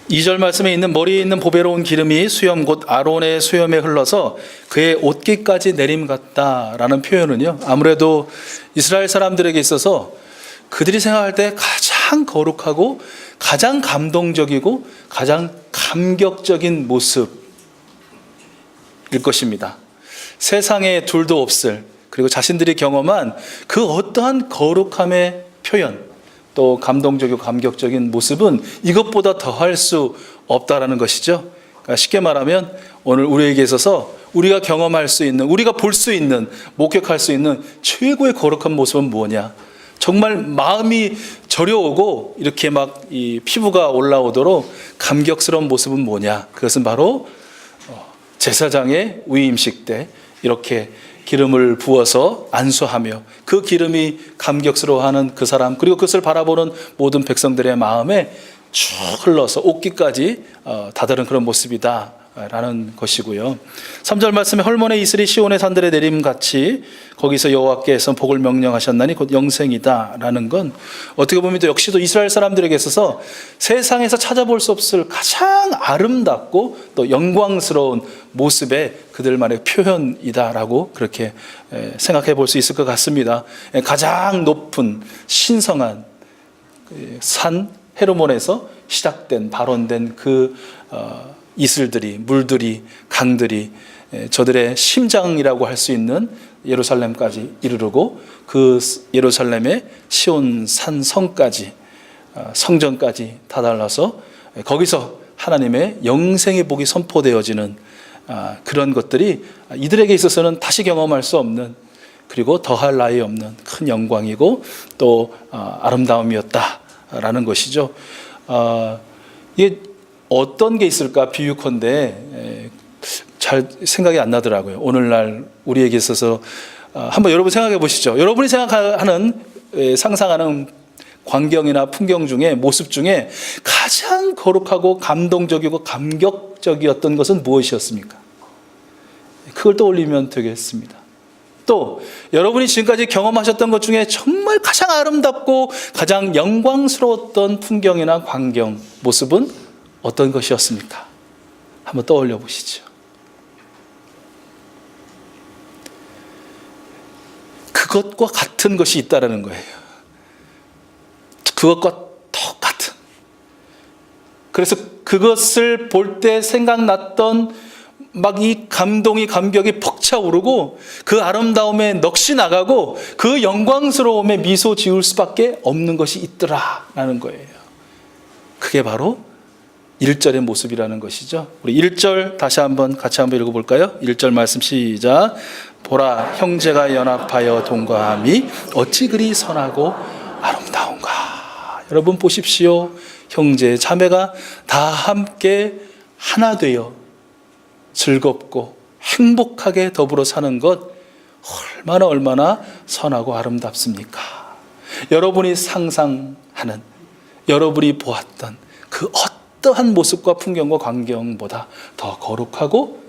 2절 말씀에 있는 머리에 있는 보배로운 기름이 수염 곧 아론의 수염에 흘러서 그의 옷깃까지 내림 같다라는 표현은요, 아무래도 이스라엘 사람들에게 있어서 그들이 생각할 때 가장 거룩하고 가장 감동적이고 가장 감격적인 모습일 것입니다. 세상에 둘도 없을, 그리고 자신들이 경험한 그 어떠한 거룩함의 표현, 또 감동적이고 감격적인 모습은 이것보다 더할 수 없다라는 것이죠. 그러니까 쉽게 말하면 오늘 우리에게 있어서 우리가 경험할 수 있는, 우리가 볼 수 있는, 목격할 수 있는 최고의 거룩한 모습은 뭐냐? 정말 마음이 저려오고 이렇게 막 이 피부가 올라오도록 감격스러운 모습은 뭐냐? 그것은 바로 제사장의 위임식 때 이렇게 기름을 부어서 안수하며 그 기름이 감격스러워하는 그 사람, 그리고 그것을 바라보는 모든 백성들의 마음에 쭉 흘러서 옷깃까지 다다른 그런 모습이다 라는 것이고요. 3절 말씀에 헐몬의 이슬이 시온의 산들에 내림같이 거기서 여호와께서 복을 명령하셨나니 곧 영생이다 라는 건 어떻게 보면 또 역시도 이스라엘 사람들에게 있어서 세상에서 찾아볼 수 없을 가장 아름답고 또 영광스러운 모습의 그들만의 표현이다라고 그렇게 생각해 볼 수 있을 것 같습니다. 가장 높은 신성한 산 헤르몬에서 시작된 발원된 그 이슬들이, 물들이, 강들이 저들의 심장이라고 할 수 있는 예루살렘까지 이르르고 그 예루살렘의 시온 산성까지, 성전까지 다다라서 거기서 하나님의 영생의 복이 선포되어지는 그런 것들이 이들에게 있어서는 다시 경험할 수 없는, 그리고 더할 나위 없는 큰 영광이고 또 아름다움이었다라는 것이죠. 이게 어떤 게 있을까 비유컨대 잘 생각이 안 나더라고요. 오늘날 우리에게 있어서 한번 여러분 생각해 보시죠. 여러분이 생각하는, 상상하는 광경이나 풍경 중에, 모습 중에 가장 거룩하고 감동적이고 감격적이었던 것은 무엇이었습니까? 그걸 떠올리면 되겠습니다. 또 여러분이 지금까지 경험하셨던 것 중에 정말 가장 아름답고 가장 영광스러웠던 풍경이나 광경, 모습은 어떤 것이었습니까? 한번 떠올려 보시죠. 그것과 같은 것이 있다라는 거예요. 그것과 똑같은. 그래서 그것을 볼 때 생각났던 막 이 감동이, 감격이 벅차오르고 그 아름다움에 넋이 나가고 그 영광스러움에 미소 지을 수밖에 없는 것이 있더라라는 거예요. 그게 바로 1절의 모습이라는 것이죠. 우리 1절 다시 한번 같이 한번 읽어볼까요? 1절 말씀 시작. 보라, 형제가 연합하여 동거함이 어찌 그리 선하고 아름다운가. 여러분 보십시오. 형제, 자매가 다 함께 하나 되어 즐겁고 행복하게 더불어 사는 것 얼마나 선하고 아름답습니까? 여러분이 상상하는, 여러분이 보았던 그 어떠한 모습과 풍경과 광경보다 더 거룩하고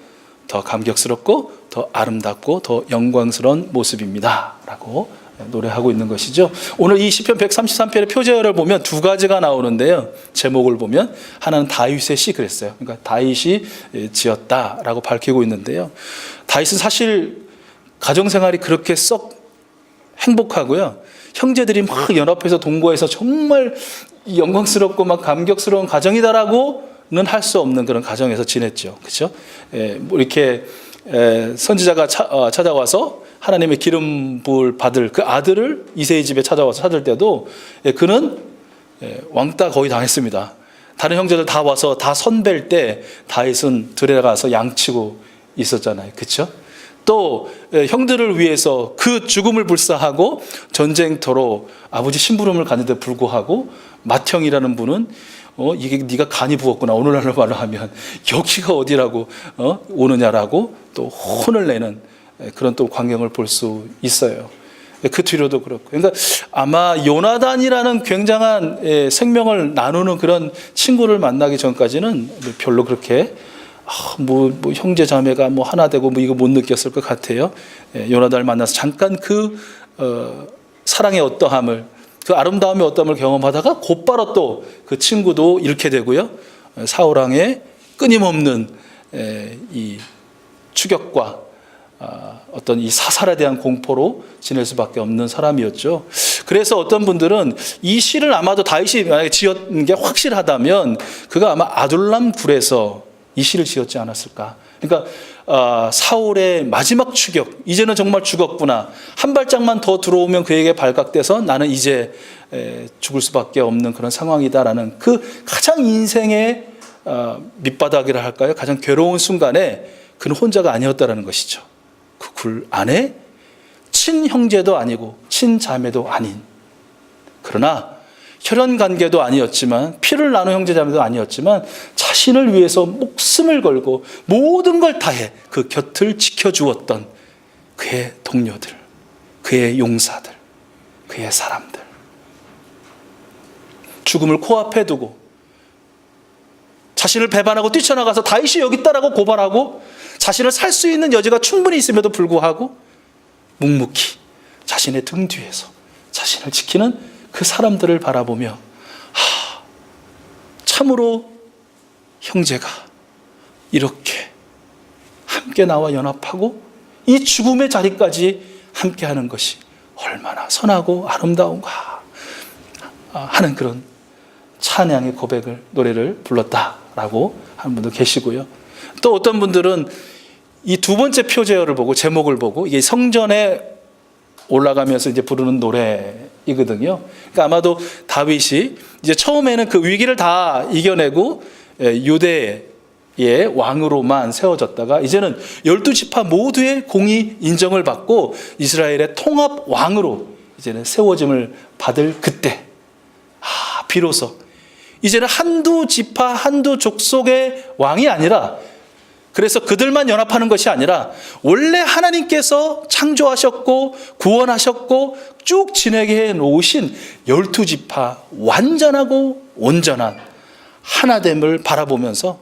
더 감격스럽고 더 아름답고 더 영광스러운 모습입니다 라고 노래하고 있는 것이죠. 오늘 이 시편 133편의 표제어를 보면 두 가지가 나오는데요. 제목을 보면 하나는 다윗의 시 그랬어요. 그러니까 다윗이 지었다라고 밝히고 있는데요. 다윗은 사실 가정생활이 그렇게 썩 행복하고요. 형제들이 막 연합해서 동거해서 정말 영광스럽고 막 감격스러운 가정이다라고는 할 수 없는 그런 가정에서 지냈죠. 그렇죠? 뭐 이렇게 선지자가 찾아와서 하나님의 기름 부을 받을 그 아들을 이새의 집에 찾아와서 찾을 때도 그는 왕따 거의 당했습니다. 다른 형제들 다 와서 다 선벨 때 다윗은 들에 가서 양치고 있었잖아요. 그렇죠? 또 형들을 위해서 그 죽음을 불사하고 전쟁터로 아버지 심부름을 갔는데 불구하고 맏형이라는 분은 이게 네가 간이 부었구나, 오늘날로 말로 하면 여기가 어디라고 오느냐라고 또 혼을 내는 그런 또 광경을 볼 수 있어요. 그 뒤로도 그렇고, 그러니까 아마 요나단이라는 굉장한 생명을 나누는 그런 친구를 만나기 전까지는 별로 그렇게 뭐 형제 자매가 뭐 하나 되고 뭐 이거 못 느꼈을 것 같아요. 요나단을 만나서 잠깐 그 사랑의 어떠함을, 그 아름다움의 어떠함을 경험하다가 곧바로 또 그 친구도 잃게 되고요. 사울 왕의 끊임없는 이 추격과 어떤 이 사살에 대한 공포로 지낼 수밖에 없는 사람이었죠. 그래서 어떤 분들은 이 시를 아마도 다윗이 만약에 지었는 게 확실하다면 그가 아마 아둘람 굴에서 이 시를 지었지 않았을까. 그러니까 사울의 마지막 추격, 이제는 정말 죽었구나, 한 발짝만 더 들어오면 그에게 발각돼서 나는 이제 죽을 수밖에 없는 그런 상황이다라는 그 가장 인생의 밑바닥이라 할까요? 가장 괴로운 순간에 그는 혼자가 아니었다라는 것이죠. 그 굴 안에 친형제도 아니고 친자매도 아닌, 그러나 혈연관계도 아니었지만 피를 나눈 형제자매도 아니었지만 자신을 위해서 목숨을 걸고 모든 걸 다해 그 곁을 지켜주었던 그의 동료들, 그의 용사들, 그의 사람들, 죽음을 코앞에 두고 자신을 배반하고 뛰쳐나가서 다윗이 여기 있다라고 고발하고 자신을 살 수 있는 여지가 충분히 있음에도 불구하고 묵묵히 자신의 등 뒤에서 자신을 지키는 그 사람들을 바라보며 참으로 형제가 이렇게 함께 나와 연합하고 이 죽음의 자리까지 함께하는 것이 얼마나 선하고 아름다운가 하는 그런 찬양의 고백을, 노래를 불렀다라고 하는 분도 계시고요. 또 어떤 분들은 이 두 번째 표제어를 보고, 제목을 보고, 이게 성전에 올라가면서 이제 부르는 노래이거든요. 그러니까 아마도 다윗이 이제 처음에는 그 위기를 다 이겨내고 유대의 왕으로만 세워졌다가 이제는 12지파 모두의 공의 인정을 받고 이스라엘의 통합 왕으로 이제는 세워짐을 받을 그때, 비로소 이제는 한두 지파, 한두 족속의 왕이 아니라, 그래서 그들만 연합하는 것이 아니라 원래 하나님께서 창조하셨고 구원하셨고 쭉 지내게 해놓으신 12지파 완전하고 온전한 하나됨을 바라보면서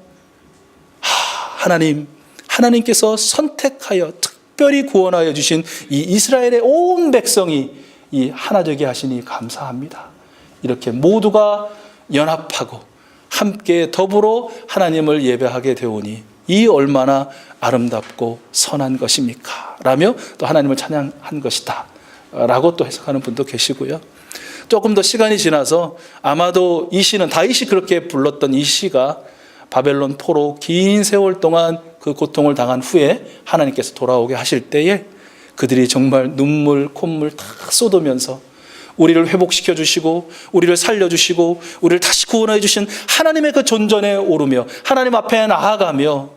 하나님께서 선택하여 특별히 구원하여 주신 이 이스라엘의 온 백성이 이 하나 되게 하시니 감사합니다. 이렇게 모두가 연합하고 함께 더불어 하나님을 예배하게 되오니 이 얼마나 아름답고 선한 것입니까? 라며 또 하나님을 찬양한 것이다 라고 또 해석하는 분도 계시고요. 조금 더 시간이 지나서 아마도 이 시는 다윗이 그렇게 불렀던 이 시가 바벨론 포로 긴 세월 동안 그 고통을 당한 후에 하나님께서 돌아오게 하실 때에 그들이 정말 눈물, 콧물 다 쏟으면서 우리를 회복시켜 주시고 우리를 살려주시고 우리를 다시 구원해 주신 하나님의 그 존전에 오르며 하나님 앞에 나아가며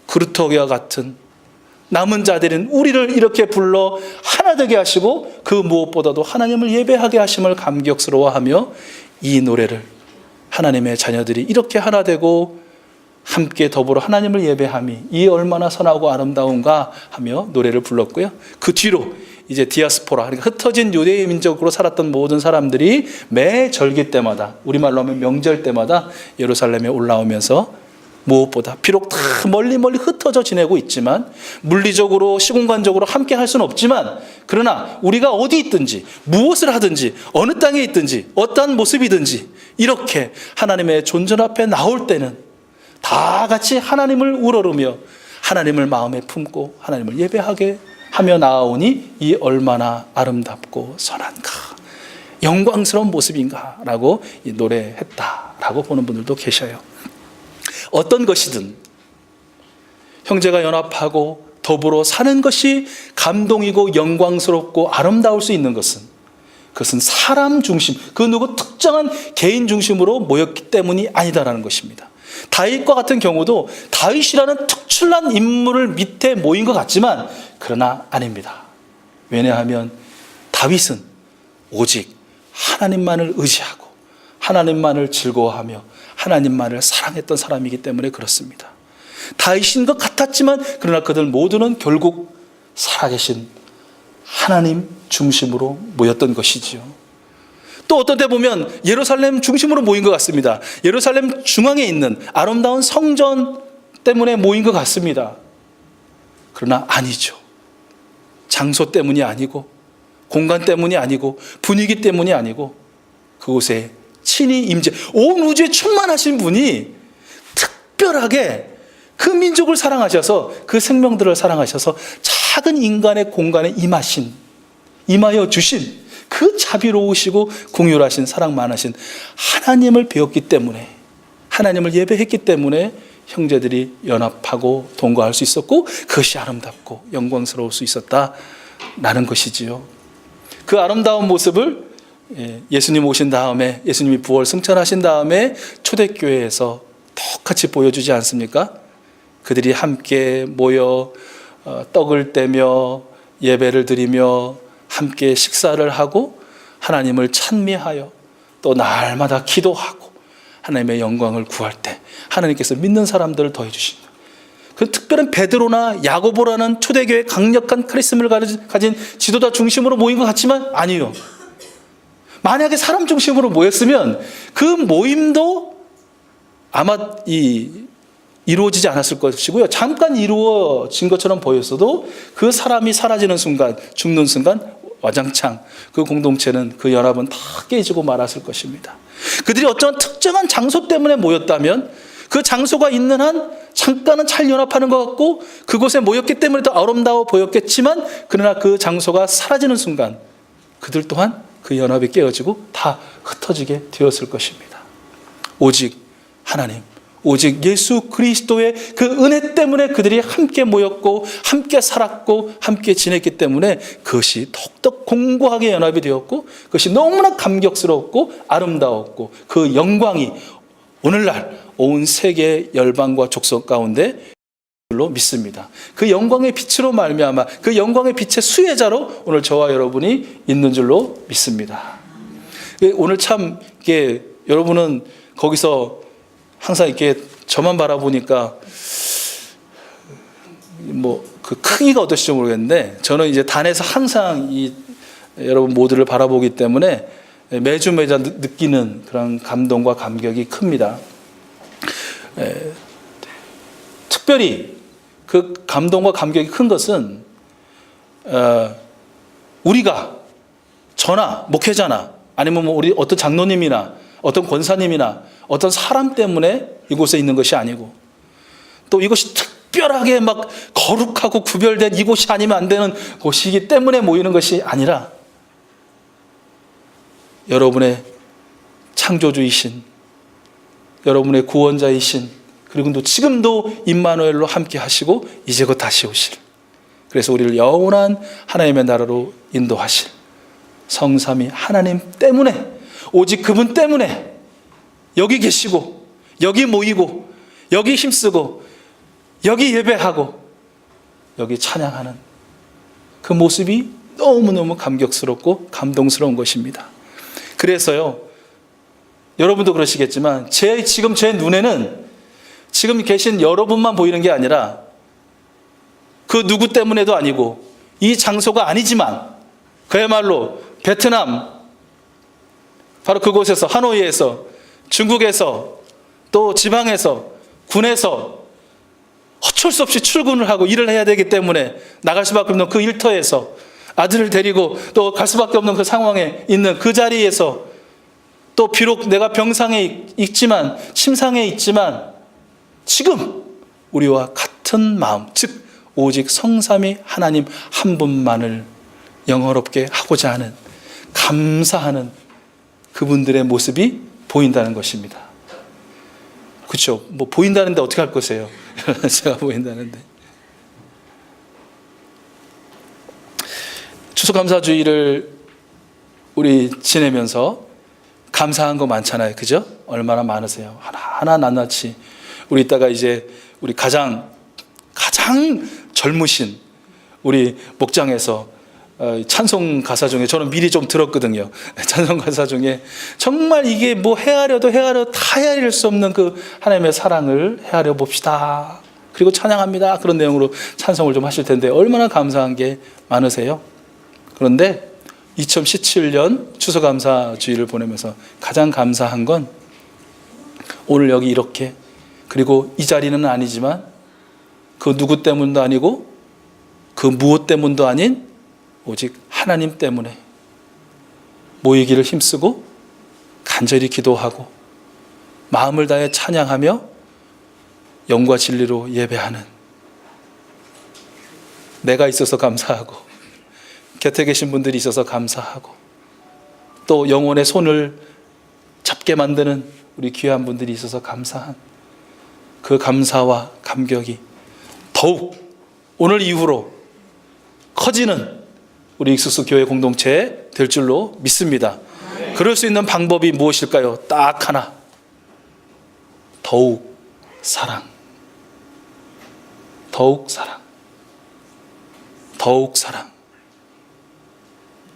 그루터기와 같은 남은 자들은 우리를 이렇게 불러 하나 되게 하시고 그 무엇보다도 하나님을 예배하게 하심을 감격스러워하며 이 노래를, 하나님의 자녀들이 이렇게 하나 되고 함께 더불어 하나님을 예배함이 이 얼마나 선하고 아름다운가 하며 노래를 불렀고요. 그 뒤로 이제 디아스포라, 그러니까 흩어진 유대의 민족으로 살았던 모든 사람들이 매 절기 때마다, 우리말로 하면 명절 때마다 예루살렘에 올라오면서 무엇보다 비록 다 멀리 흩어져 지내고 있지만 물리적으로 시공간적으로 함께 할 수는 없지만, 그러나 우리가 어디 있든지 무엇을 하든지 어느 땅에 있든지 어떠한 모습이든지 이렇게 하나님의 존전 앞에 나올 때는 다 같이 하나님을 우러르며 하나님을 마음에 품고 하나님을 예배하게 하며 나아오니 이 얼마나 아름답고 선한가, 영광스러운 모습인가 라고 노래했다라고 보는 분들도 계셔요. 어떤 것이든 형제가 연합하고 더불어 사는 것이 감동이고 영광스럽고 아름다울 수 있는 것은, 그것은 사람 중심, 그 누구 특정한 개인 중심으로 모였기 때문이 아니다라는 것입니다. 다윗과 같은 경우도 다윗이라는 특출난 인물을 밑에 모인 것 같지만 그러나 아닙니다. 왜냐하면 다윗은 오직 하나님만을 의지하고 하나님만을 즐거워하며 하나님만을 사랑했던 사람이기 때문에 그렇습니다. 다윗인 것 같았지만 그러나 그들 모두는 결국 살아계신 하나님 중심으로 모였던 것이지요. 또 어떤 때 보면 예루살렘 중심으로 모인 것 같습니다. 예루살렘 중앙에 있는 아름다운 성전 때문에 모인 것 같습니다. 그러나 아니죠. 장소 때문이 아니고 공간 때문이 아니고 분위기 때문이 아니고 그곳에 친히 임재, 온 우주에 충만하신 분이 특별하게 그 민족을 사랑하셔서 그 생명들을 사랑하셔서 작은 인간의 공간에 임하여 주신 그 자비로우시고 긍휼하신 사랑 많으신 하나님을 배웠기 때문에, 하나님을 예배했기 때문에 형제들이 연합하고 동거할 수 있었고 그것이 아름답고 영광스러울 수 있었다라는 것이지요. 그 아름다운 모습을 예수님 오신 다음에, 예수님이 부활 승천하신 다음에 초대교회에서 똑같이 보여주지 않습니까? 그들이 함께 모여 떡을 떼며 예배를 드리며 함께 식사를 하고 하나님을 찬미하여 또 날마다 기도하고 하나님의 영광을 구할 때 하나님께서 믿는 사람들을 더해 주신다. 그 특별한 베드로나 야고보라는 초대교회의 강력한 카리스마를 가진 지도자 중심으로 모인 것 같지만 아니요. 만약에 사람 중심으로 모였으면 그 모임도 아마 이루어지지 않았을 것이고요. 잠깐 이루어진 것처럼 보였어도 그 사람이 사라지는 순간, 죽는 순간 와장창 그 공동체는, 그 연합은 다 깨지고 말았을 것입니다. 그들이 어떤 특정한 장소 때문에 모였다면 그 장소가 있는 한 잠깐은 잘 연합하는 것 같고 그곳에 모였기 때문에 더 아름다워 보였겠지만, 그러나 그 장소가 사라지는 순간 그들 또한 그 연합이 깨어지고 다 흩어지게 되었을 것입니다. 오직 하나님, 오직 예수 그리스도의 그 은혜 때문에 그들이 함께 모였고 함께 살았고 함께 지냈기 때문에 그것이 더욱더 공고하게 연합이 되었고 그것이 너무나 감격스럽고 아름다웠고 그 영광이 오늘날 온 세계 열방과 족속 가운데 로 믿습니다. 그 영광의 빛으로 말미암아 그 영광의 빛의 수혜자로 오늘 저와 여러분이 있는 줄로 믿습니다. 오늘 참 이게 여러분은 거기서 항상 이렇게 저만 바라보니까 뭐 그 크기가 어떠실지 모르겠는데 저는 이제 단에서 항상 이 여러분 모두를 바라보기 때문에 매주 느끼는 그런 감동과 감격이 큽니다. 특별히 그 감동과 감격이 큰 것은 우리가 저나 목회자나 아니면 뭐 우리 어떤 장로님이나 어떤 권사님이나 어떤 사람 때문에 이곳에 있는 것이 아니고 또 이것이 특별하게 막 거룩하고 구별된 이곳이 아니면 안 되는 곳이기 때문에 모이는 것이 아니라 여러분의 창조주이신, 여러분의 구원자이신, 그리고 또 지금도 임마누엘로 함께 하시고 이제 곧 다시 오실, 그래서 우리를 영원한 하나님의 나라로 인도하실 성삼위 하나님 때문에, 오직 그분 때문에 여기 계시고 여기 모이고 여기 힘쓰고 여기 예배하고 여기 찬양하는 그 모습이 너무너무 감격스럽고 감동스러운 것입니다. 그래서요, 여러분도 그러시겠지만 지금 제 눈에는 지금 계신 여러분만 보이는 게 아니라 그 누구 때문에도 아니고 이 장소가 아니지만 그야말로 베트남 바로 그곳에서, 하노이에서, 중국에서, 또 지방에서, 군에서 어쩔 수 없이 출근을 하고 일을 해야 되기 때문에 나갈 수밖에 없는 그 일터에서 아들을 데리고 또 갈 수밖에 없는 그 상황에 있는 그 자리에서 또 비록 내가 병상에 있지만, 침상에 있지만 지금 우리와 같은 마음, 즉 오직 성삼위 하나님 한 분만을 영화롭게 하고자 하는, 감사하는 그분들의 모습이 보인다는 것입니다. 그렇죠? 뭐 보인다는데 어떻게 할 거세요? 제가 보인다는데. 추수감사주의를 우리 지내면서 감사한 거 많잖아요. 그죠? 얼마나 많으세요? 하나 낱낱이. 우리 이따가 이제 우리 가장 젊으신 우리 목장에서 찬송 가사 중에 저는 미리 좀 들었거든요. 찬송 가사 중에 정말 이게 뭐 헤아려 다 헤아릴 수 없는 그 하나님의 사랑을 헤아려 봅시다. 그리고 찬양합니다. 그런 내용으로 찬송을 좀 하실 텐데 얼마나 감사한 게 많으세요? 그런데 2017년 추수감사주의를 보내면서 가장 감사한 건 오늘 여기 이렇게, 그리고 이 자리는 아니지만 그 누구 때문도 아니고 그 무엇 때문도 아닌 오직 하나님 때문에 모이기를 힘쓰고 간절히 기도하고 마음을 다해 찬양하며 영과 진리로 예배하는, 내가 있어서 감사하고 곁에 계신 분들이 있어서 감사하고 또 영혼의 손을 잡게 만드는 우리 귀한 분들이 있어서 감사한 그 감사와 감격이 더욱 오늘 이후로 커지는 우리 익수수 교회 공동체 될 줄로 믿습니다. 그럴 수 있는 방법이 무엇일까요? 딱 하나. 더욱 사랑. 더욱 사랑. 더욱 사랑.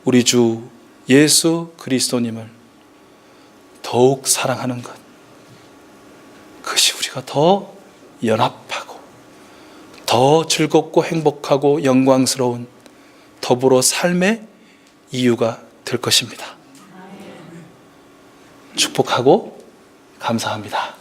우리 주 예수 그리스도님을 더욱 사랑하는 것. 그것이 우리가 더 연합하고 더 즐겁고 행복하고 영광스러운 더불어 삶의 이유가 될 것입니다. 축복하고 감사합니다.